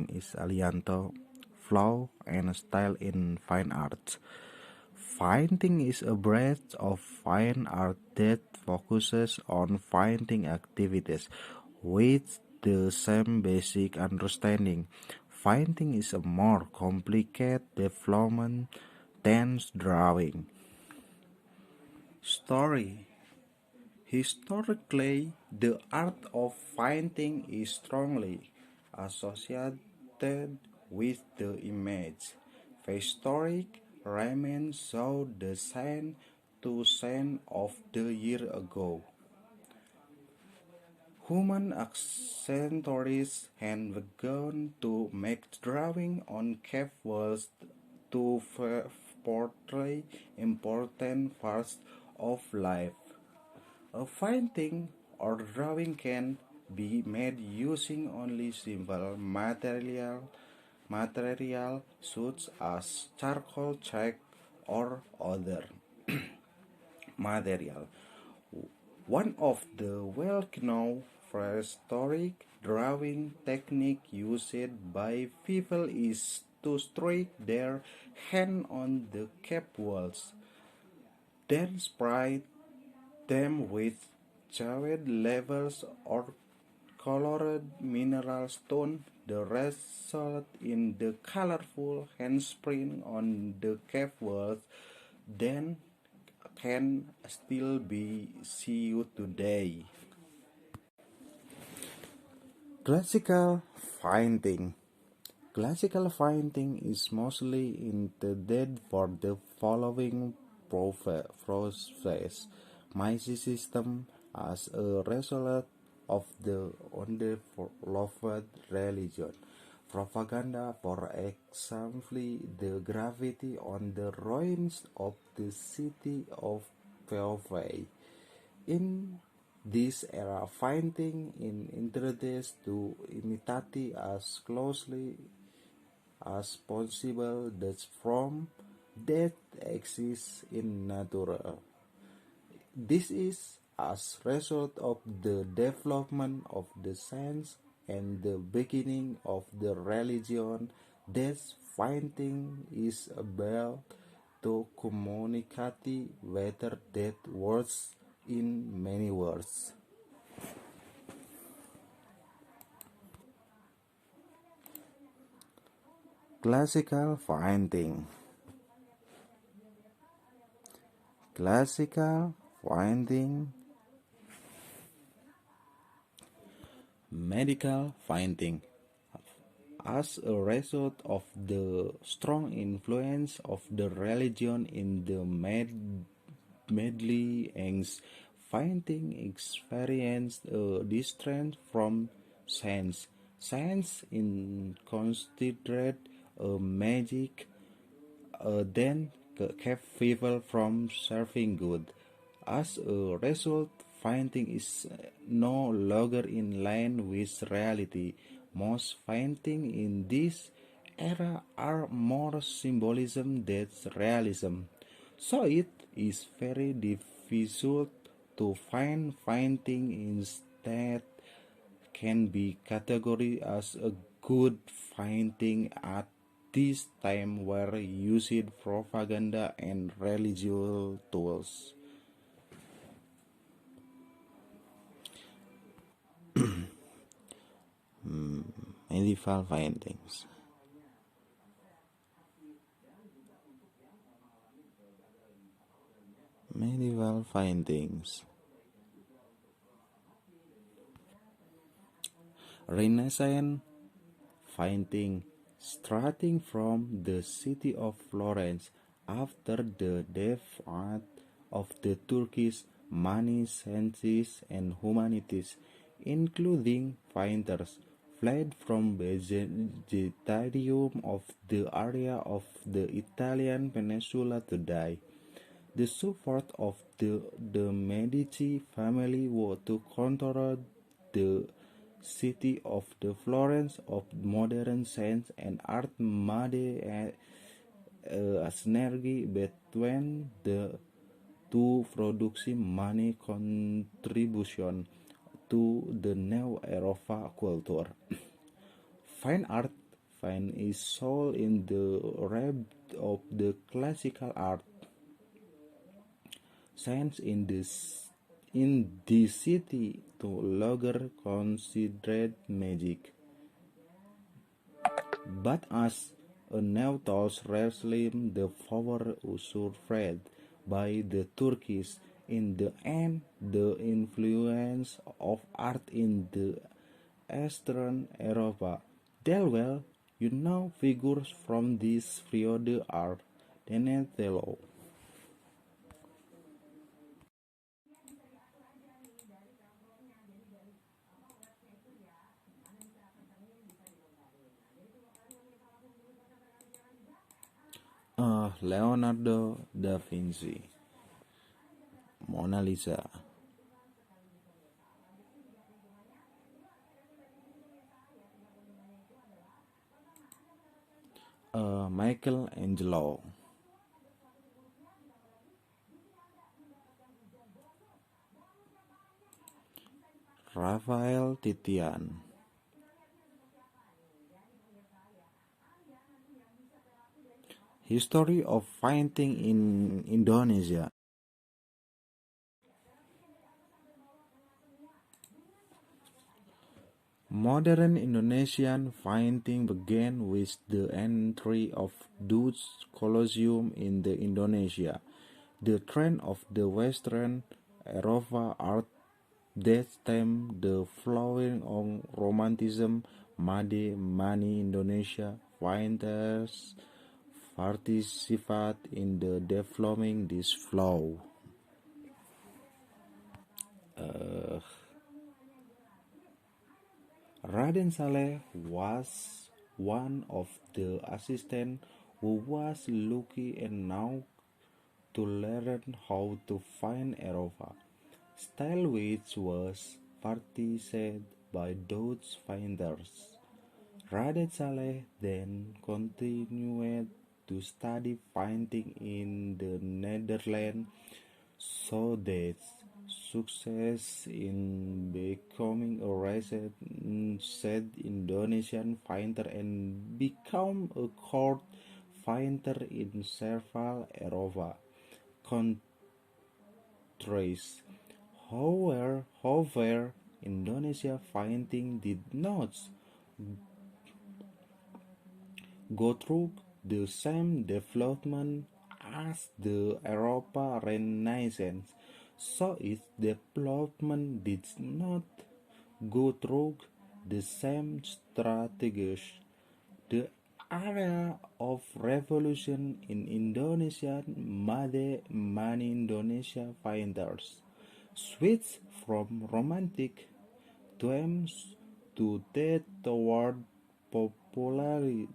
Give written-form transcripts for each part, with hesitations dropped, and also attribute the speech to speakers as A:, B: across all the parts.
A: name is Alianto. Flow and style in fine arts. Painting is a branch of fine art that focuses on finding activities with the same basic understanding. Painting is a more complicated development than drawing. Story. Historically, the art of painting is strongly associated with the image. Prehistoric remains show the scene to scene of the year ago. Human accessories had begun to make drawing on cave walls to portray important parts of life. A painting or drawing can be made using only simple material such as charcoal, chalk, or other material. One of the well-known prehistoric drawing technique used by people is to strike their hand on the cave walls, then spray them with jade levels or colored mineral stone. The result in the colorful handprint on the cave walls then can still be seen today. Classical painting. Classical painting is mostly intended for the following process. My system as a result of the undeveloped religion. Propaganda, for example, the graffiti on the ruins of the city of Peope. In this era, painting in introduced to imitate as closely as possible the form that exists in nature. This is as result of the development of the science and the beginning of the religion that painting is able to communicate better than words in many words. Classical painting. Classical painting. Medical painting. As a result of the strong influence of the religion in the Middle Ages, painting experienced a distance from science. Science in considered a magic then kept people from serving good. As a result, painting is no longer in line with reality. Most paintings in this era are more symbolism than realism. So it is very difficult to find painting instead can be categorized as a good painting at this time were used propaganda and religious tools. Medieval paintings. Medieval paintings. Renaissance painting starting from the city of Florence after the death of the Turkish many scientists and humanities, including painters, fled from vegetarianism of the area of the Italian peninsula to die. The support of the Medici family was to control the city of the Florence of modern science and art made a synergy between the two producing money contribution to the new Europa culture. Fine art find its soul in the rep of the classical art science in this city to longer considered magic. But as a Nautos wrestling the power usurped by the Turkish, in the end the influence of art in the Eastern Europa dealt well, figures from this period are Donatello, Leonardo da Vinci, Mona Lisa, Michelangelo, Raphael Titian. History of painting in Indonesia. Modern Indonesian painting began with the entry of Dutch Colosseum in the Indonesia. The trend of the Western Europa art that stemmed the flowering of Romanticism made many Indonesia painters participate in the developing this flow. Raden Saleh was one of the assistants who was lucky enough to learn how to find Europa, style which was practiced by Dutch painters. Raden Saleh then continued to study painting in the Netherlands so that success in becoming a set Indonesian painter and become a court painter in several Europa countries. However, Indonesia painting did not go through the same development as the Europa Renaissance, so its development did not go through the same strategies. The era of revolution in Indonesia made many Indonesian painters switch from romantic themes to that toward popularized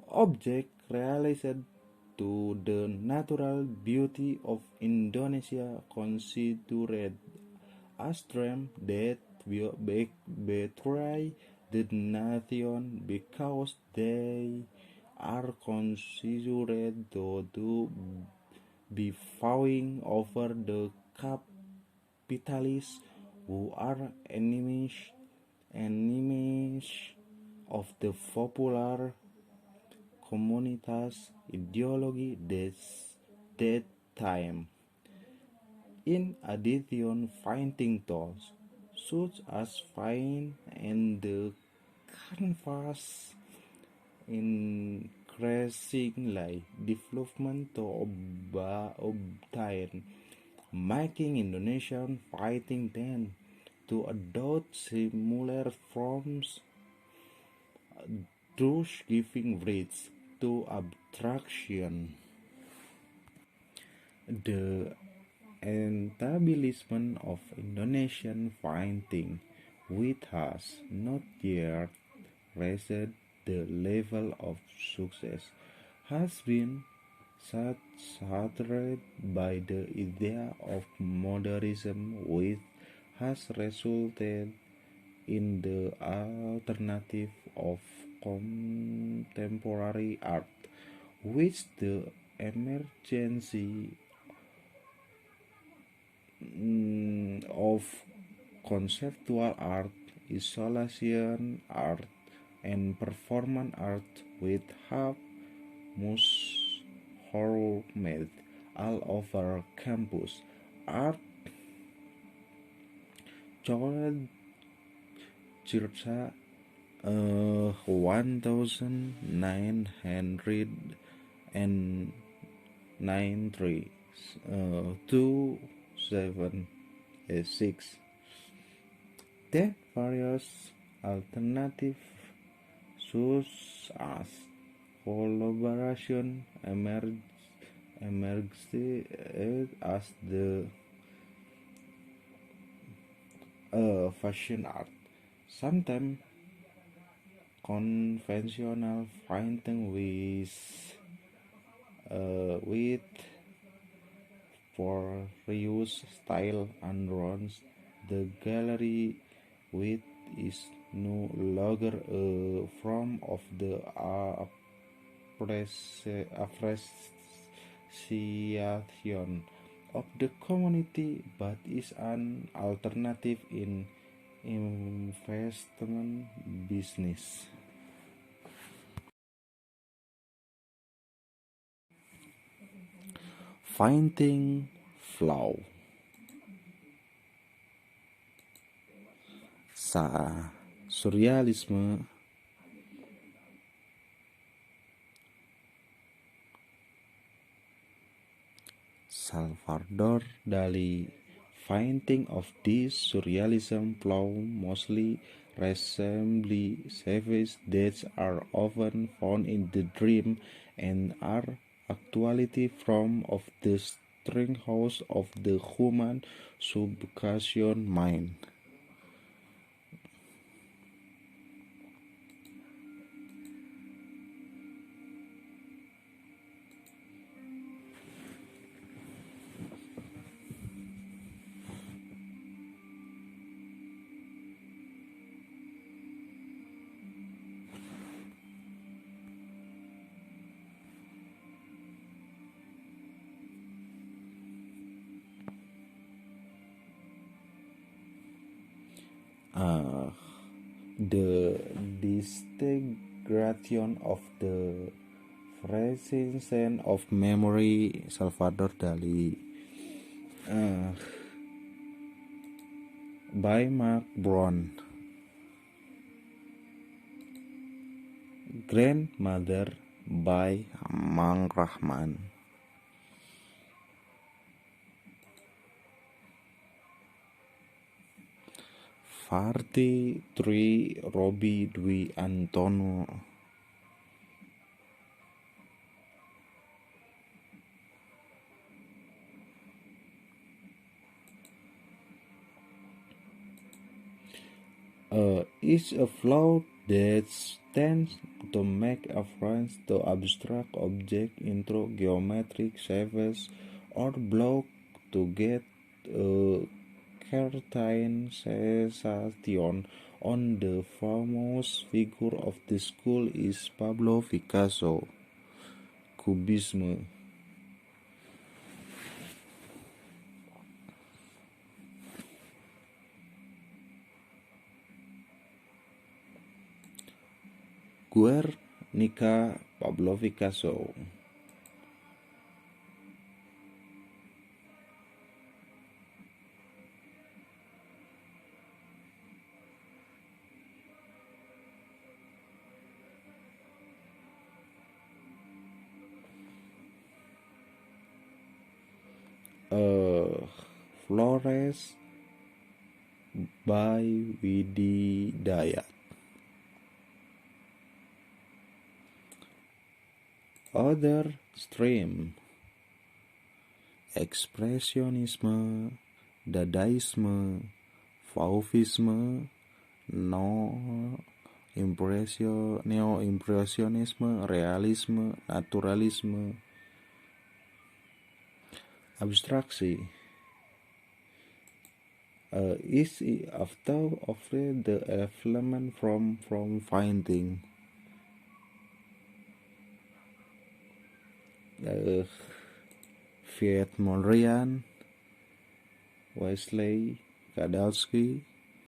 A: object realized to the natural beauty of Indonesia considered as dream that betray the nation because they are considered to be fawing over the capitalists who are enemies of the popular communitas ideology that time. In addition, finding tools such as fine and the canvas increasingly development to obtain, making Indonesian fighting then to adopt similar forms, thus giving rise to abstraction. The establishment of Indonesian painting, which has not yet reached the level of success, has been shattered by the idea of modernism, which has resulted in the alternative of contemporary art, which the emergence of conceptual art installation art, and performance art with half most made all over campus. Art child circa 1993 to 7 6 that various alternative such as collaboration emerged as the fashion art. Sometimes conventional painting with for reuse style and runs the gallery with is no longer a form of the appreciation of the community, but is an alternative in investment business. Finding flow. Surrealisme Salvador Dali painting of this surrealism flow mostly resemble scenes that are often found in the dream and are actuality from of the strongholds of the human subconscious mind. The disintegration of the presence of memory. Salvador Dali by Mark Brown. Grandmother by Mang Rahman. 43 Robi Dwi Antono. Is a flow that tends to make reference to abstract object into geometric shapes or block to get a certain sensation on the famous figure of the school is Pablo Picasso. Cubism. Guernica, Pablo Picasso. Flores by Widi Dayat. Other stream. Ekspresionisme, Dadaisme, Fauvisme, neo-impresionisme, realisme, naturalisme, abstraksi. Is after the element from finding. Viet Mondrian, Wesley Kadalski,